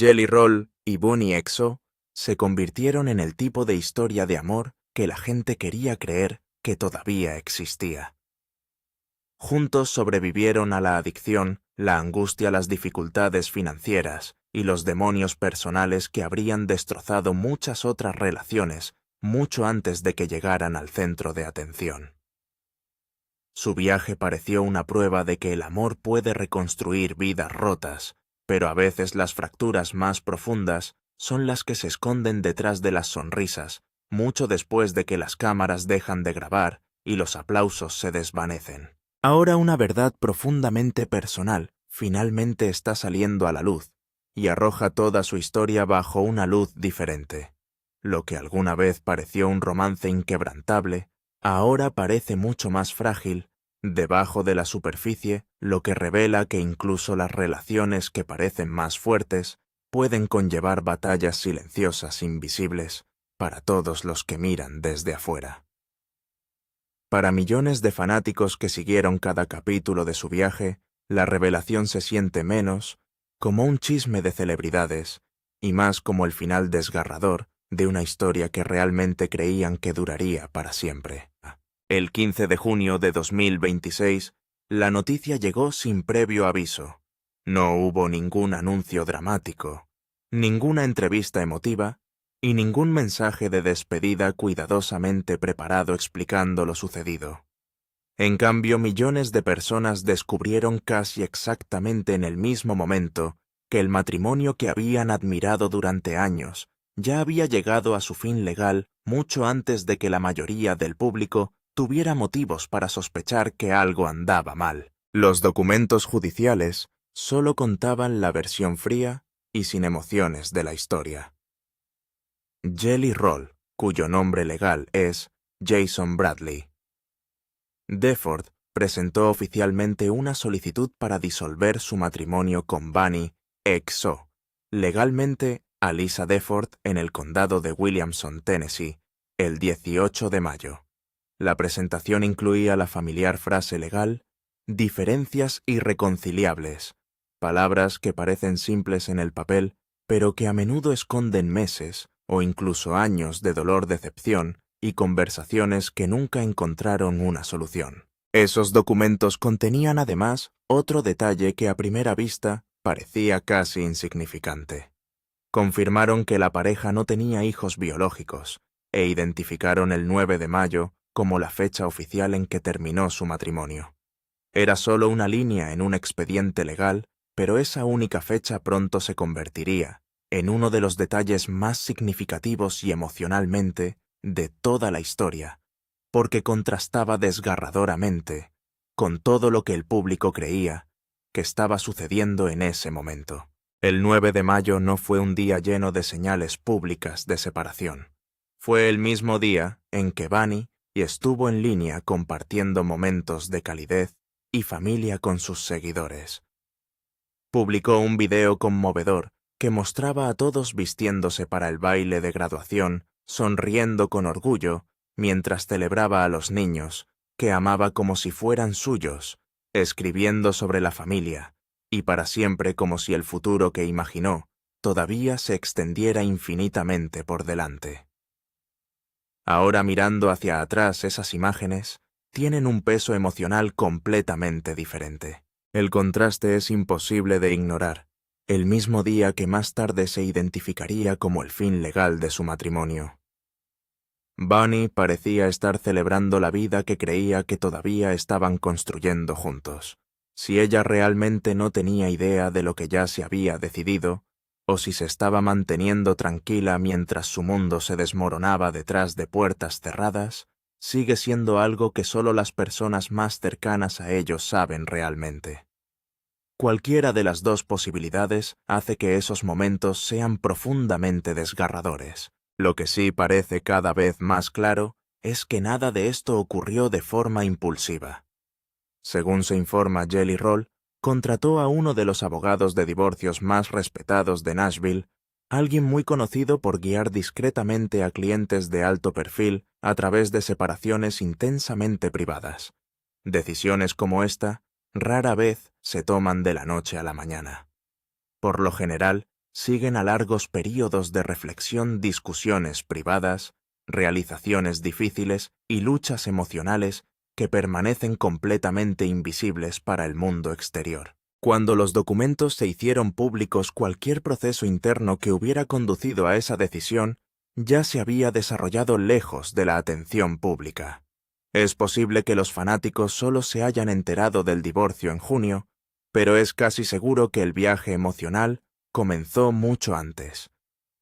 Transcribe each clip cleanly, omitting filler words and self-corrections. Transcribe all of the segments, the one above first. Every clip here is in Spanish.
Jelly Roll y Bunny EXO se convirtieron en el tipo de historia de amor que la gente quería creer que todavía existía. Juntos sobrevivieron a la adicción, la angustia, las dificultades financieras y los demonios personales que habrían destrozado muchas otras relaciones mucho antes de que llegaran al centro de atención. Su viaje pareció una prueba de que el amor puede reconstruir vidas rotas, pero a veces las fracturas más profundas son las que se esconden detrás de las sonrisas, mucho después de que las cámaras dejan de grabar y los aplausos se desvanecen. Ahora una verdad profundamente personal finalmente está saliendo a la luz y arroja toda su historia bajo una luz diferente. Lo que alguna vez pareció un romance inquebrantable, ahora parece mucho más frágil, debajo de la superficie, lo que revela que incluso las relaciones que parecen más fuertes pueden conllevar batallas silenciosas invisibles para todos los que miran desde afuera. Para millones de fanáticos que siguieron cada capítulo de su viaje, la revelación se siente menos como un chisme de celebridades y más como el final desgarrador de una historia que realmente creían que duraría para siempre. El 15 de junio de 2026, la noticia llegó sin previo aviso. No hubo ningún anuncio dramático, ninguna entrevista emotiva y ningún mensaje de despedida cuidadosamente preparado explicando lo sucedido. En cambio, millones de personas descubrieron casi exactamente en el mismo momento que el matrimonio que habían admirado durante años ya había llegado a su fin legal mucho antes de que la mayoría del público tuviera motivos para sospechar que algo andaba mal. Los documentos judiciales solo contaban la versión fría y sin emociones de la historia. Jelly Roll, cuyo nombre legal es Jason Bradley. Deford presentó oficialmente una solicitud para disolver su matrimonio con Bunny EXO, legalmente a Lisa Deford en el condado de Williamson, Tennessee, el 18 de mayo. La presentación incluía la familiar frase legal, diferencias irreconciliables, palabras que parecen simples en el papel, pero que a menudo esconden meses o incluso años de dolor, decepción y conversaciones que nunca encontraron una solución. Esos documentos contenían además otro detalle que a primera vista parecía casi insignificante. Confirmaron que la pareja no tenía hijos biológicos e identificaron el 9 de mayo como la fecha oficial en que terminó su matrimonio. Era solo una línea en un expediente legal, pero esa única fecha pronto se convertiría en uno de los detalles más significativos y emocionalmente de toda la historia, porque contrastaba desgarradoramente con todo lo que el público creía que estaba sucediendo en ese momento. El 9 de mayo no fue un día lleno de señales públicas de separación. Fue el mismo día en que Bunny estuvo en línea compartiendo momentos de calidez y familia con sus seguidores. Publicó un video conmovedor que mostraba a todos vistiéndose para el baile de graduación, sonriendo con orgullo, mientras celebraba a los niños, que amaba como si fueran suyos, escribiendo sobre la familia, y para siempre como si el futuro que imaginó todavía se extendiera infinitamente por delante. Ahora mirando hacia atrás esas imágenes, tienen un peso emocional completamente diferente. El contraste es imposible de ignorar, el mismo día que más tarde se identificaría como el fin legal de su matrimonio. Bunny parecía estar celebrando la vida que creía que todavía estaban construyendo juntos. Si ella realmente no tenía idea de lo que ya se había decidido, o si se estaba manteniendo tranquila mientras su mundo se desmoronaba detrás de puertas cerradas, sigue siendo algo que solo las personas más cercanas a ellos saben realmente. Cualquiera de las dos posibilidades hace que esos momentos sean profundamente desgarradores. Lo que sí parece cada vez más claro es que nada de esto ocurrió de forma impulsiva. Según se informa, Jelly Roll contrató a uno de los abogados de divorcios más respetados de Nashville, alguien muy conocido por guiar discretamente a clientes de alto perfil a través de separaciones intensamente privadas. Decisiones como esta rara vez se toman de la noche a la mañana. Por lo general, siguen a largos períodos de reflexión discusiones privadas, realizaciones difíciles y luchas emocionales que permanecen completamente invisibles para el mundo exterior. Cuando los documentos se hicieron públicos, cualquier proceso interno que hubiera conducido a esa decisión ya se había desarrollado lejos de la atención pública. Es posible que los fanáticos solo se hayan enterado del divorcio en junio, pero es casi seguro que el viaje emocional comenzó mucho antes.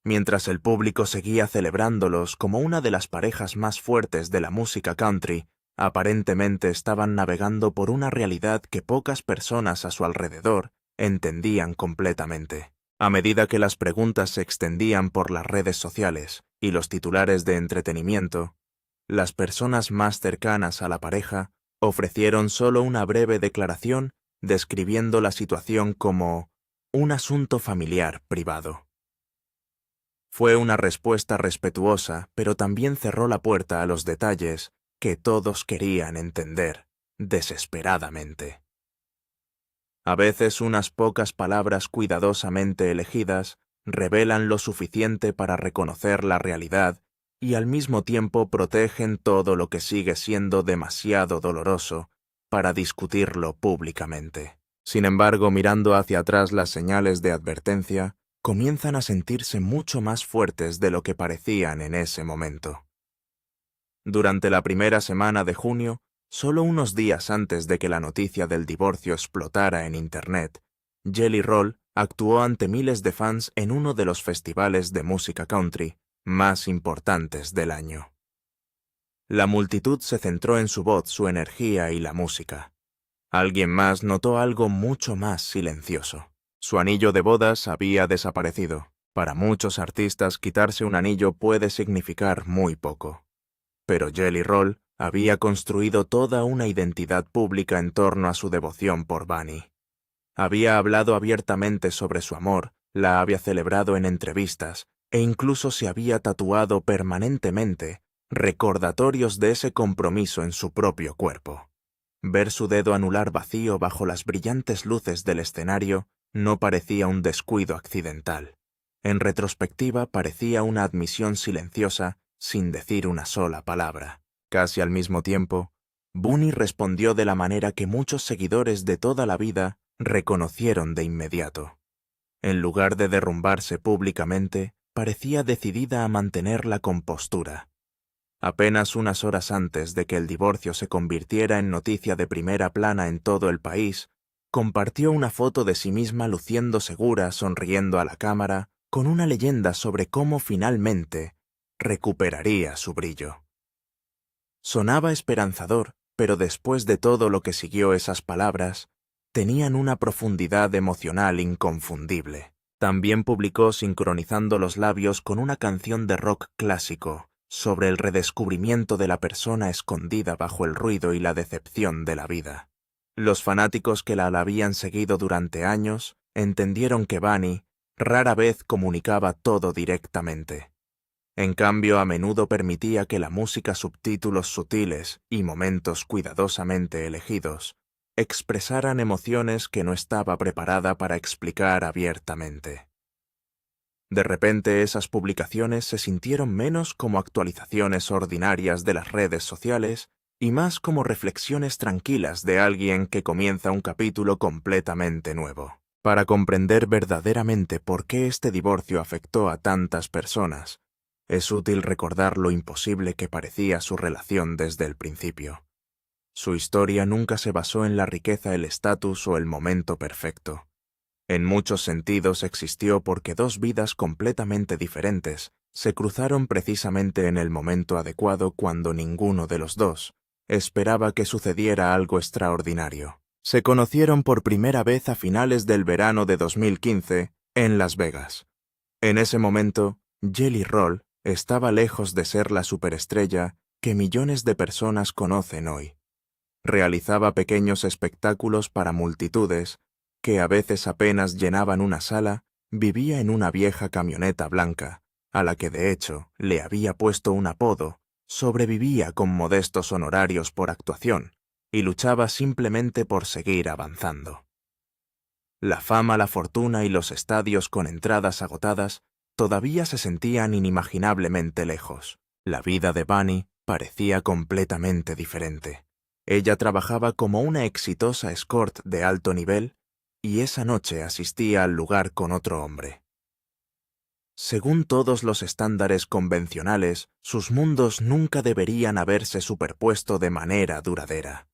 Mientras el público seguía celebrándolos como una de las parejas más fuertes de la música country, aparentemente estaban navegando por una realidad que pocas personas a su alrededor entendían completamente. A medida que las preguntas se extendían por las redes sociales y los titulares de entretenimiento, las personas más cercanas a la pareja ofrecieron solo una breve declaración describiendo la situación como un asunto familiar privado. Fue una respuesta respetuosa, pero también cerró la puerta a los detalles que todos querían entender desesperadamente. A veces unas pocas palabras cuidadosamente elegidas revelan lo suficiente para reconocer la realidad y al mismo tiempo protegen todo lo que sigue siendo demasiado doloroso para discutirlo públicamente. Sin embargo, mirando hacia atrás, las señales de advertencia comienzan a sentirse mucho más fuertes de lo que parecían en ese momento. Durante la primera semana de junio, solo unos días antes de que la noticia del divorcio explotara en Internet, Jelly Roll actuó ante miles de fans en uno de los festivales de música country más importantes del año. La multitud se centró en su voz, su energía y la música. Alguien más notó algo mucho más silencioso. Su anillo de bodas había desaparecido. Para muchos artistas, quitarse un anillo puede significar muy poco. Pero Jelly Roll había construido toda una identidad pública en torno a su devoción por Bunny. Había hablado abiertamente sobre su amor, la había celebrado en entrevistas, e incluso se había tatuado permanentemente recordatorios de ese compromiso en su propio cuerpo. Ver su dedo anular vacío bajo las brillantes luces del escenario no parecía un descuido accidental. En retrospectiva parecía una admisión silenciosa sin decir una sola palabra. Casi al mismo tiempo, Bunny respondió de la manera que muchos seguidores de toda la vida reconocieron de inmediato. En lugar de derrumbarse públicamente, parecía decidida a mantener la compostura. Apenas unas horas antes de que el divorcio se convirtiera en noticia de primera plana en todo el país, compartió una foto de sí misma luciendo segura, sonriendo a la cámara, con una leyenda sobre cómo finalmente recuperaría su brillo. Sonaba esperanzador, pero después de todo lo que siguió esas palabras, tenían una profundidad emocional inconfundible. También publicó sincronizando los labios con una canción de rock clásico sobre el redescubrimiento de la persona escondida bajo el ruido y la decepción de la vida. Los fanáticos que la habían seguido durante años entendieron que Bunny rara vez comunicaba todo directamente. En cambio, a menudo permitía que la música, subtítulos sutiles y momentos cuidadosamente elegidos expresaran emociones que no estaba preparada para explicar abiertamente. De repente, esas publicaciones se sintieron menos como actualizaciones ordinarias de las redes sociales y más como reflexiones tranquilas de alguien que comienza un capítulo completamente nuevo. Para comprender verdaderamente por qué este divorcio afectó a tantas personas, es útil recordar lo imposible que parecía su relación desde el principio. Su historia nunca se basó en la riqueza, el estatus o el momento perfecto. En muchos sentidos existió porque dos vidas completamente diferentes se cruzaron precisamente en el momento adecuado cuando ninguno de los dos esperaba que sucediera algo extraordinario. Se conocieron por primera vez a finales del verano de 2015 en Las Vegas. En ese momento, Jelly Roll estaba lejos de ser la superestrella que millones de personas conocen hoy. Realizaba pequeños espectáculos para multitudes que a veces apenas llenaban una sala, vivía en una vieja camioneta blanca, a la que de hecho le había puesto un apodo, sobrevivía con modestos honorarios por actuación y luchaba simplemente por seguir avanzando. La fama, la fortuna y los estadios con entradas agotadas todavía se sentían inimaginablemente lejos. La vida de Bunny parecía completamente diferente. Ella trabajaba como una exitosa escort de alto nivel y esa noche asistía al lugar con otro hombre. Según todos los estándares convencionales, sus mundos nunca deberían haberse superpuesto de manera duradera.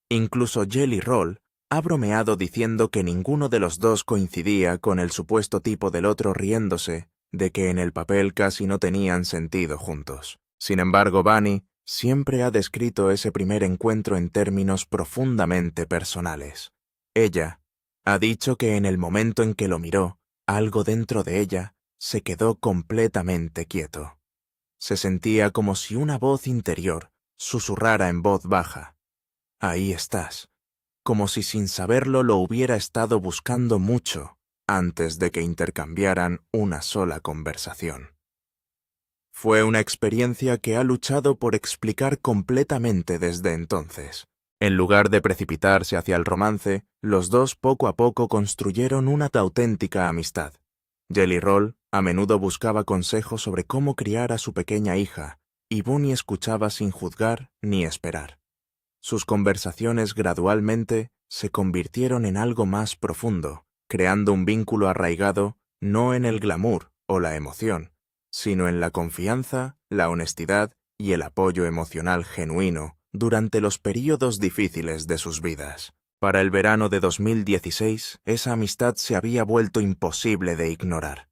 Incluso Jelly Roll ha bromeado diciendo que ninguno de los dos coincidía con el supuesto tipo del otro, riéndose de que en el papel casi no tenían sentido juntos. Sin embargo, Bunny siempre ha descrito ese primer encuentro en términos profundamente personales. Ella ha dicho que en el momento en que lo miró, algo dentro de ella se quedó completamente quieto. Se sentía como si una voz interior susurrara en voz baja: «Ahí estás», como si sin saberlo lo hubiera estado buscando mucho antes de que intercambiaran una sola conversación. Fue una experiencia que ha luchado por explicar completamente desde entonces. En lugar de precipitarse hacia el romance, los dos poco a poco construyeron una auténtica amistad. Jelly Roll a menudo buscaba consejos sobre cómo criar a su pequeña hija, y Bunny escuchaba sin juzgar ni esperar. Sus conversaciones gradualmente se convirtieron en algo más profundo, creando un vínculo arraigado no en el glamour o la emoción, sino en la confianza, la honestidad y el apoyo emocional genuino durante los períodos difíciles de sus vidas. Para el verano de 2016, esa amistad se había vuelto imposible de ignorar.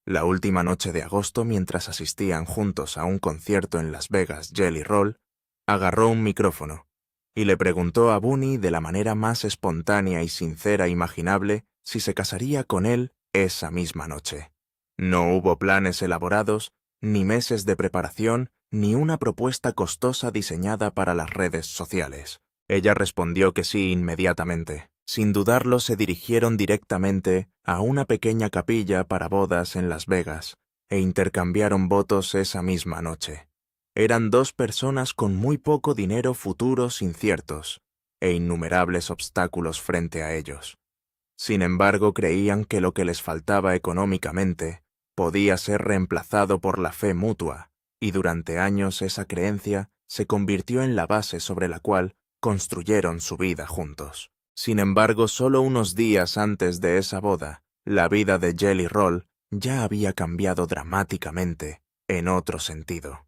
La última noche de agosto, mientras asistían juntos a un concierto en Las Vegas, Jelly Roll agarró un micrófono y le preguntó a Bunny de la manera más espontánea y sincera imaginable si se casaría con él esa misma noche. No hubo planes elaborados, ni meses de preparación, ni una propuesta costosa diseñada para las redes sociales. Ella respondió que sí inmediatamente. Sin dudarlo, se dirigieron directamente a una pequeña capilla para bodas en Las Vegas e intercambiaron votos esa misma noche. Eran dos personas con muy poco dinero, futuros inciertos e innumerables obstáculos frente a ellos. Sin embargo, creían que lo que les faltaba económicamente podía ser reemplazado por la fe mutua, y durante años esa creencia se convirtió en la base sobre la cual construyeron su vida juntos. Sin embargo, solo unos días antes de esa boda, la vida de Jelly Roll ya había cambiado dramáticamente en otro sentido.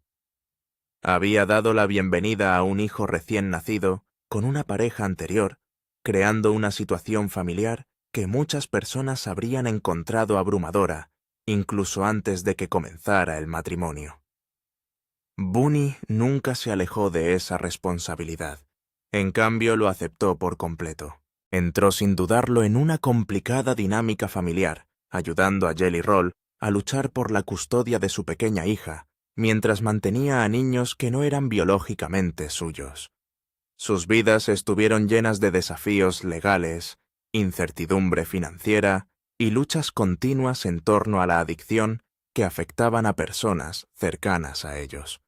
Había dado la bienvenida a un hijo recién nacido con una pareja anterior, creando una situación familiar que muchas personas habrían encontrado abrumadora, incluso antes de que comenzara el matrimonio. Bunny nunca se alejó de esa responsabilidad. En cambio, lo aceptó por completo. Entró sin dudarlo en una complicada dinámica familiar, ayudando a Jelly Roll a luchar por la custodia de su pequeña hija, mientras mantenía a niños que no eran biológicamente suyos. Sus vidas estuvieron llenas de desafíos legales, incertidumbre financiera y luchas continuas en torno a la adicción que afectaban a personas cercanas a ellos.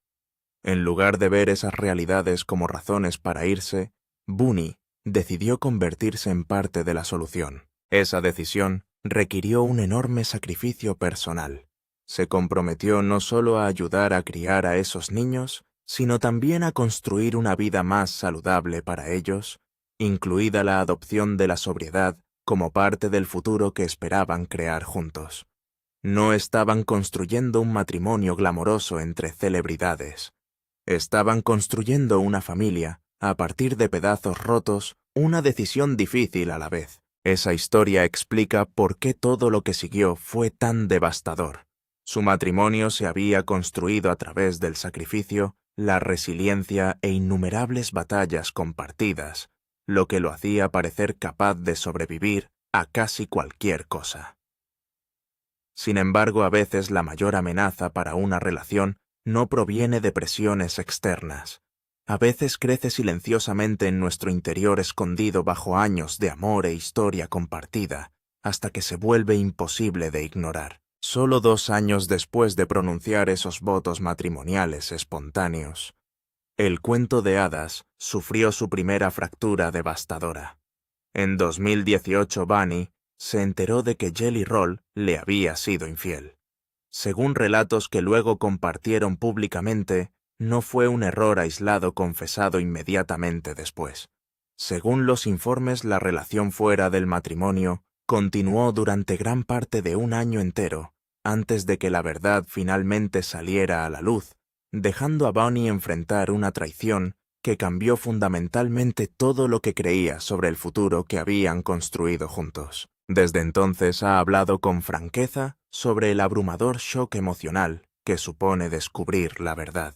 En lugar de ver esas realidades como razones para irse, Bunny decidió convertirse en parte de la solución. Esa decisión requirió un enorme sacrificio personal. Se comprometió no solo a ayudar a criar a esos niños, sino también a construir una vida más saludable para ellos, incluida la adopción de la sobriedad como parte del futuro que esperaban crear juntos. No estaban construyendo un matrimonio glamoroso entre celebridades. Estaban construyendo una familia, a partir de pedazos rotos, una decisión difícil a la vez. Esa historia explica por qué todo lo que siguió fue tan devastador. Su matrimonio se había construido a través del sacrificio, la resiliencia e innumerables batallas compartidas, lo que lo hacía parecer capaz de sobrevivir a casi cualquier cosa. Sin embargo, a veces la mayor amenaza para una relación no proviene de presiones externas. A veces crece silenciosamente en nuestro interior, escondido bajo años de amor e historia compartida, hasta que se vuelve imposible de ignorar. Solo 2 años después de pronunciar esos votos matrimoniales espontáneos, el cuento de hadas sufrió su primera fractura devastadora. En 2018 Bunny se enteró de que Jelly Roll le había sido infiel. Según relatos que luego compartieron públicamente, no fue un error aislado confesado inmediatamente después. Según los informes, la relación fuera del matrimonio continuó durante gran parte de un año entero, antes de que la verdad finalmente saliera a la luz, dejando a Bunny enfrentar una traición que cambió fundamentalmente todo lo que creía sobre el futuro que habían construido juntos. Desde entonces ha hablado con franqueza sobre el abrumador shock emocional que supone descubrir la verdad.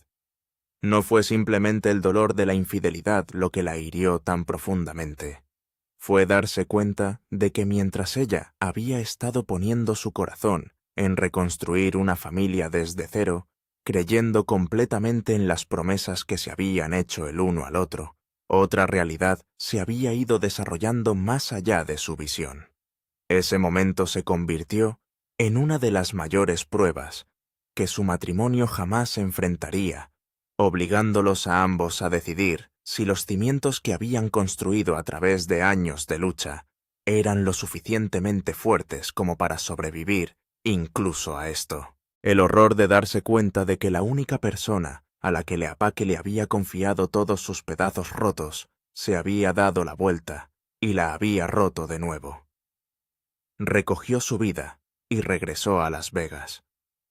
No fue simplemente el dolor de la infidelidad lo que la hirió tan profundamente. Fue darse cuenta de que mientras ella había estado poniendo su corazón en reconstruir una familia desde cero, creyendo completamente en las promesas que se habían hecho el uno al otro, otra realidad se había ido desarrollando más allá de su visión. Ese momento se convirtió en una de las mayores pruebas que su matrimonio jamás enfrentaría, obligándolos a ambos a decidir si los cimientos que habían construido a través de años de lucha eran lo suficientemente fuertes como para sobrevivir incluso a esto. El horror de darse cuenta de que la única persona a la que Leapaque le había confiado todos sus pedazos rotos se había dado la vuelta y la había roto de nuevo. Recogió su vida y regresó a Las Vegas.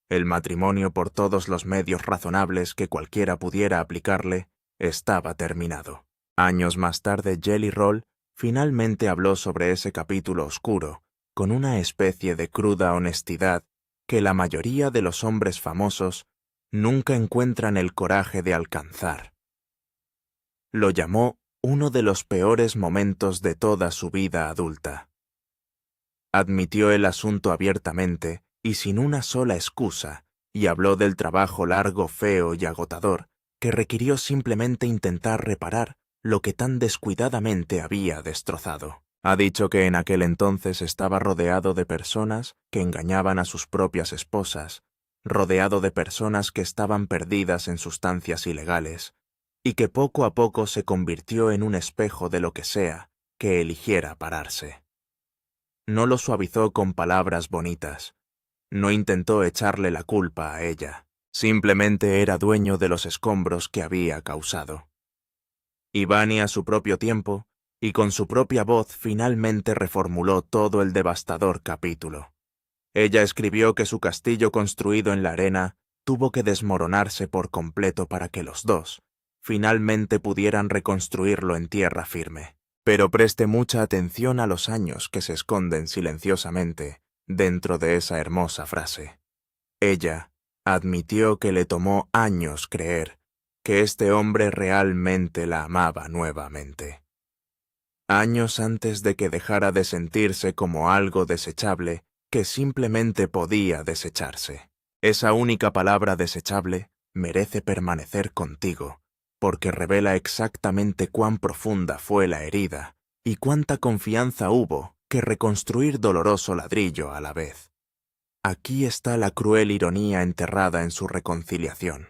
El matrimonio, por todos los medios razonables que cualquiera pudiera aplicarle, estaba terminado. Años más tarde, Jelly Roll finalmente habló sobre ese capítulo oscuro, con una especie de cruda honestidad que la mayoría de los hombres famosos nunca encuentran el coraje de alcanzar. Lo llamó uno de los peores momentos de toda su vida adulta. Admitió el asunto abiertamente y sin una sola excusa, y habló del trabajo largo, feo y agotador que requirió simplemente intentar reparar lo que tan descuidadamente había destrozado. Ha dicho que en aquel entonces estaba rodeado de personas que engañaban a sus propias esposas, rodeado de personas que estaban perdidas en sustancias ilegales, y que poco a poco se convirtió en un espejo de lo que sea que eligiera pararse. No lo suavizó con palabras bonitas. No intentó echarle la culpa a ella. Simplemente era dueño de los escombros que había causado. Y Bunny, a su propio tiempo, y con su propia voz, finalmente reformuló todo el devastador capítulo. Ella escribió que su castillo construido en la arena tuvo que desmoronarse por completo para que los dos finalmente pudieran reconstruirlo en tierra firme. Pero preste mucha atención a los años que se esconden silenciosamente dentro de esa hermosa frase. Ella admitió que le tomó años creer que este hombre realmente la amaba nuevamente. Años antes de que dejara de sentirse como algo desechable que simplemente podía desecharse. Esa única palabra desechable merece permanecer contigo, porque revela exactamente cuán profunda fue la herida y cuánta confianza hubo que reconstruir doloroso ladrillo a la vez. Aquí está la cruel ironía enterrada en su reconciliación.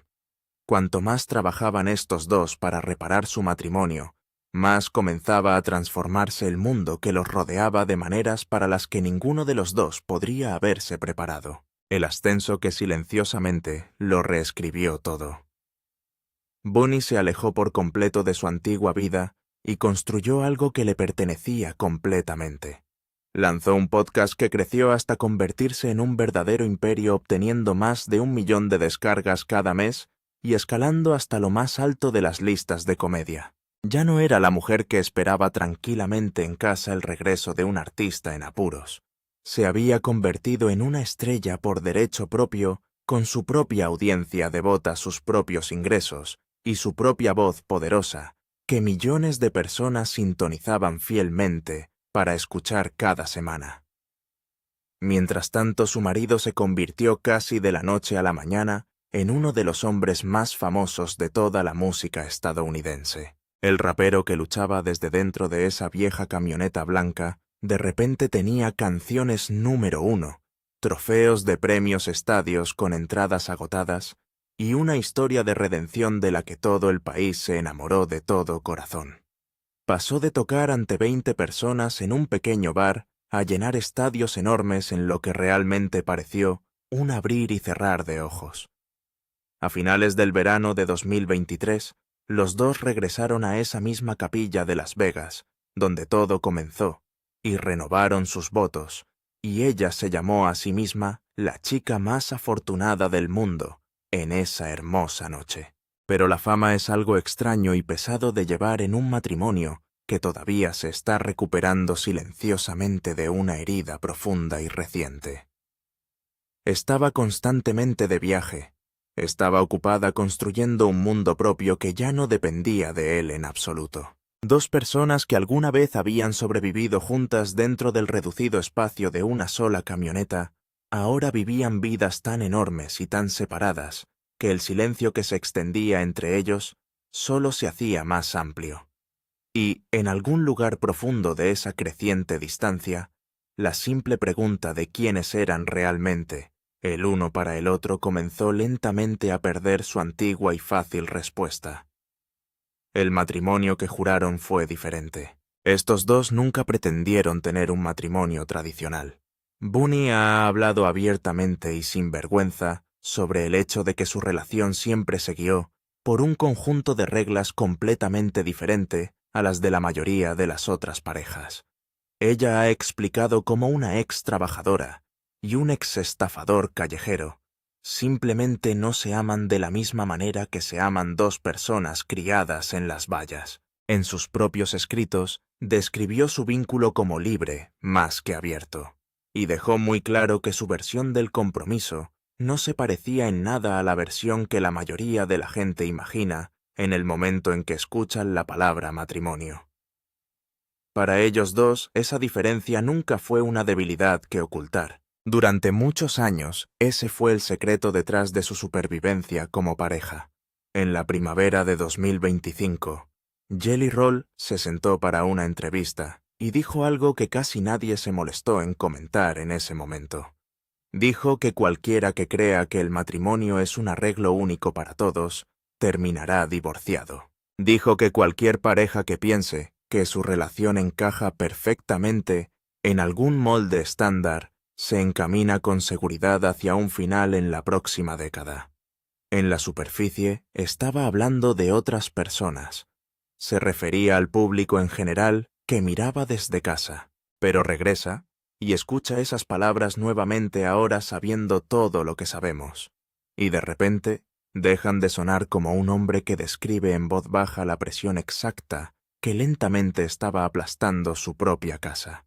Cuanto más trabajaban estos dos para reparar su matrimonio, más comenzaba a transformarse el mundo que los rodeaba de maneras para las que ninguno de los dos podría haberse preparado. El ascenso que silenciosamente lo reescribió todo. Bunny se alejó por completo de su antigua vida y construyó algo que le pertenecía completamente. Lanzó un podcast que creció hasta convertirse en un verdadero imperio, obteniendo más de 1 millón de descargas cada mes y escalando hasta lo más alto de las listas de comedia. Ya no era la mujer que esperaba tranquilamente en casa el regreso de un artista en apuros. Se había convertido en una estrella por derecho propio, con su propia audiencia devota a sus propios ingresos y su propia voz poderosa, que millones de personas sintonizaban fielmente para escuchar cada semana. Mientras tanto, su marido se convirtió casi de la noche a la mañana en uno de los hombres más famosos de toda la música estadounidense. El rapero que luchaba desde dentro de esa vieja camioneta blanca de repente tenía canciones número 1, trofeos de premios, estadios con entradas agotadas y una historia de redención de la que todo el país se enamoró de todo corazón. Pasó de tocar ante 20 personas en un pequeño bar a llenar estadios enormes en lo que realmente pareció un abrir y cerrar de ojos. A finales del verano de 2023, los dos regresaron a esa misma capilla de Las Vegas, donde todo comenzó, y renovaron sus votos, y ella se llamó a sí misma la chica más afortunada del mundo en esa hermosa noche. Pero la fama es algo extraño y pesado de llevar en un matrimonio que todavía se está recuperando silenciosamente de una herida profunda y reciente. Estaba constantemente de viaje. Estaba ocupada construyendo un mundo propio que ya no dependía de él en absoluto. Dos personas que alguna vez habían sobrevivido juntas dentro del reducido espacio de una sola camioneta, ahora vivían vidas tan enormes y tan separadas que el silencio que se extendía entre ellos solo se hacía más amplio. Y, en algún lugar profundo de esa creciente distancia, la simple pregunta de quiénes eran realmente el uno para el otro comenzó lentamente a perder su antigua y fácil respuesta. El matrimonio que juraron fue diferente. Estos dos nunca pretendieron tener un matrimonio tradicional. Bunny ha hablado abiertamente y sin vergüenza sobre el hecho de que su relación siempre se guió por un conjunto de reglas completamente diferente a las de la mayoría de las otras parejas. Ella ha explicado cómo una ex trabajadora y un ex estafador callejero simplemente no se aman de la misma manera que se aman dos personas criadas en las vallas. En sus propios escritos, describió su vínculo como libre más que abierto, y dejó muy claro que su versión del compromiso no se parecía en nada a la versión que la mayoría de la gente imagina en el momento en que escuchan la palabra matrimonio. Para ellos dos, esa diferencia nunca fue una debilidad que ocultar. Durante muchos años, ese fue el secreto detrás de su supervivencia como pareja. En la primavera de 2025, Jelly Roll se sentó para una entrevista y dijo algo que casi nadie se molestó en comentar en ese momento. Dijo que cualquiera que crea que el matrimonio es un arreglo único para todos, terminará divorciado. Dijo que cualquier pareja que piense que su relación encaja perfectamente en algún molde estándar se encamina con seguridad hacia un final en la próxima década. En la superficie estaba hablando de otras personas. Se refería al público en general que miraba desde casa, pero regresa y escucha esas palabras nuevamente ahora sabiendo todo lo que sabemos. Y de repente dejan de sonar como un hombre que describe en voz baja la presión exacta que lentamente estaba aplastando su propia casa.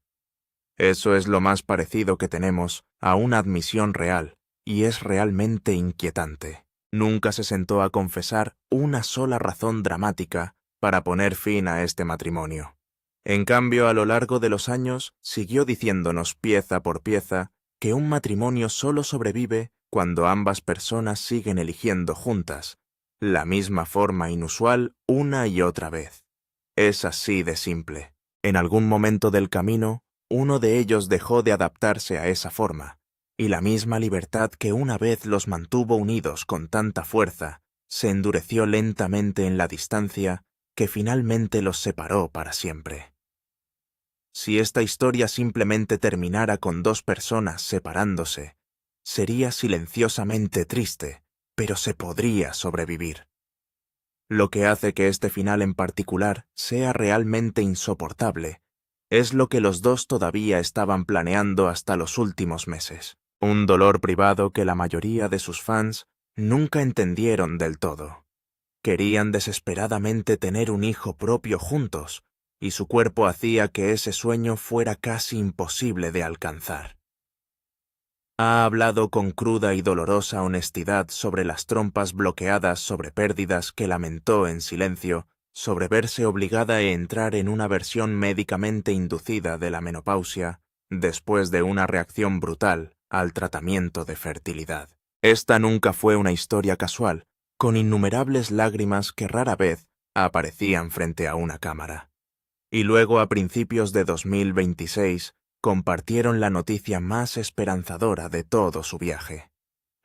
Eso es lo más parecido que tenemos a una admisión real, y es realmente inquietante. Nunca se sentó a confesar una sola razón dramática para poner fin a este matrimonio. En cambio, a lo largo de los años, siguió diciéndonos pieza por pieza que un matrimonio solo sobrevive cuando ambas personas siguen eligiendo juntas la misma forma inusual una y otra vez. Es así de simple. En algún momento del camino, uno de ellos dejó de adaptarse a esa forma, y la misma libertad que una vez los mantuvo unidos con tanta fuerza se endureció lentamente en la distancia que finalmente los separó para siempre. Si esta historia simplemente terminara con dos personas separándose, sería silenciosamente triste, pero se podría sobrevivir. Lo que hace que este final en particular sea realmente insoportable es lo que los dos todavía estaban planeando hasta los últimos meses. Un dolor privado que la mayoría de sus fans nunca entendieron del todo. Querían desesperadamente tener un hijo propio juntos, y su cuerpo hacía que ese sueño fuera casi imposible de alcanzar. Ha hablado con cruda y dolorosa honestidad sobre las trompas bloqueadas sobre pérdidas que lamentó en silencio, sobre verse obligada a entrar en una versión médicamente inducida de la menopausia después de una reacción brutal al tratamiento de fertilidad. Esta nunca fue una historia casual, con innumerables lágrimas que rara vez aparecían frente a una cámara. Y luego, a principios de 2026, compartieron la noticia más esperanzadora de todo su viaje.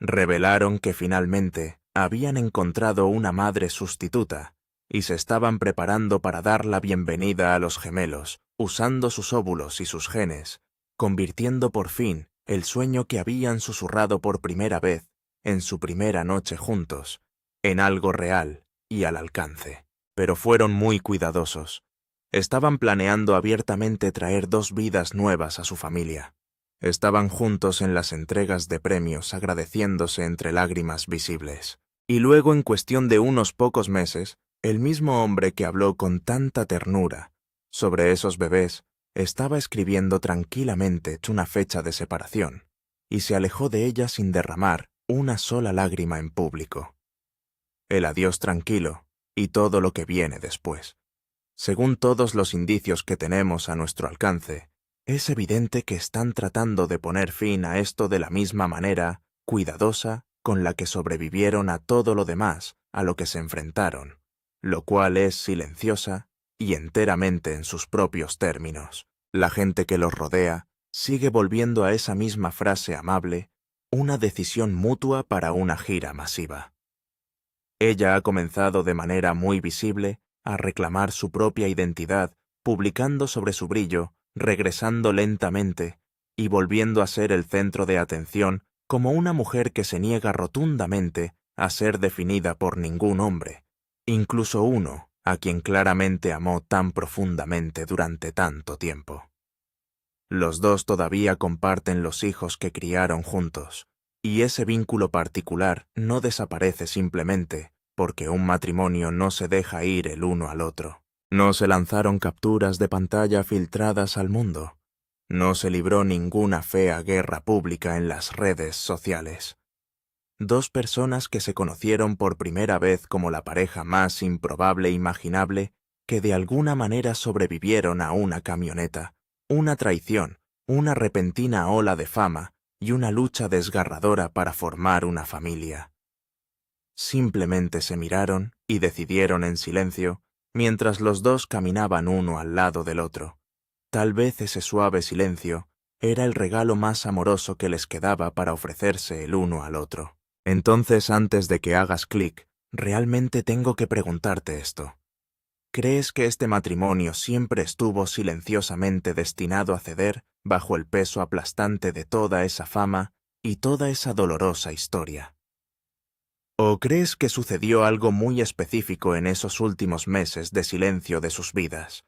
Revelaron que finalmente habían encontrado una madre sustituta y se estaban preparando para dar la bienvenida a los gemelos, usando sus óvulos y sus genes, convirtiendo por fin el sueño que habían susurrado por primera vez en su primera noche juntos, en algo real y al alcance. Pero fueron muy cuidadosos. Estaban planeando abiertamente traer 2 vidas nuevas a su familia. Estaban juntos en las entregas de premios agradeciéndose entre lágrimas visibles. Y luego, en cuestión de unos pocos meses, el mismo hombre que habló con tanta ternura sobre esos bebés estaba escribiendo tranquilamente una fecha de separación y se alejó de ella sin derramar una sola lágrima en público. El adiós tranquilo y todo lo que viene después. Según todos los indicios que tenemos a nuestro alcance, es evidente que están tratando de poner fin a esto de la misma manera cuidadosa con la que sobrevivieron a todo lo demás a lo que se enfrentaron, lo cual es silenciosa y enteramente en sus propios términos. La gente que los rodea sigue volviendo a esa misma frase amable, una decisión mutua para una gira masiva. Ella ha comenzado de manera muy visible a reclamar su propia identidad, publicando sobre su brillo, regresando lentamente y volviendo a ser el centro de atención como una mujer que se niega rotundamente a ser definida por ningún hombre, incluso uno a quien claramente amó tan profundamente durante tanto tiempo. Los dos todavía comparten los hijos que criaron juntos, y ese vínculo particular no desaparece simplemente porque un matrimonio no se deja ir el uno al otro. No se lanzaron capturas de pantalla filtradas al mundo. No se libró ninguna fea guerra pública en las redes sociales. 2 personas que se conocieron por primera vez como la pareja más improbable e imaginable, que de alguna manera sobrevivieron a una camioneta, una traición, una repentina ola de fama y una lucha desgarradora para formar una familia. Simplemente se miraron y decidieron en silencio, mientras los dos caminaban uno al lado del otro. Tal vez ese suave silencio era el regalo más amoroso que les quedaba para ofrecerse el uno al otro. Entonces, antes de que hagas clic, realmente tengo que preguntarte esto. ¿Crees que este matrimonio siempre estuvo silenciosamente destinado a ceder bajo el peso aplastante de toda esa fama y toda esa dolorosa historia? ¿O crees que sucedió algo muy específico en esos últimos meses de silencio de sus vidas?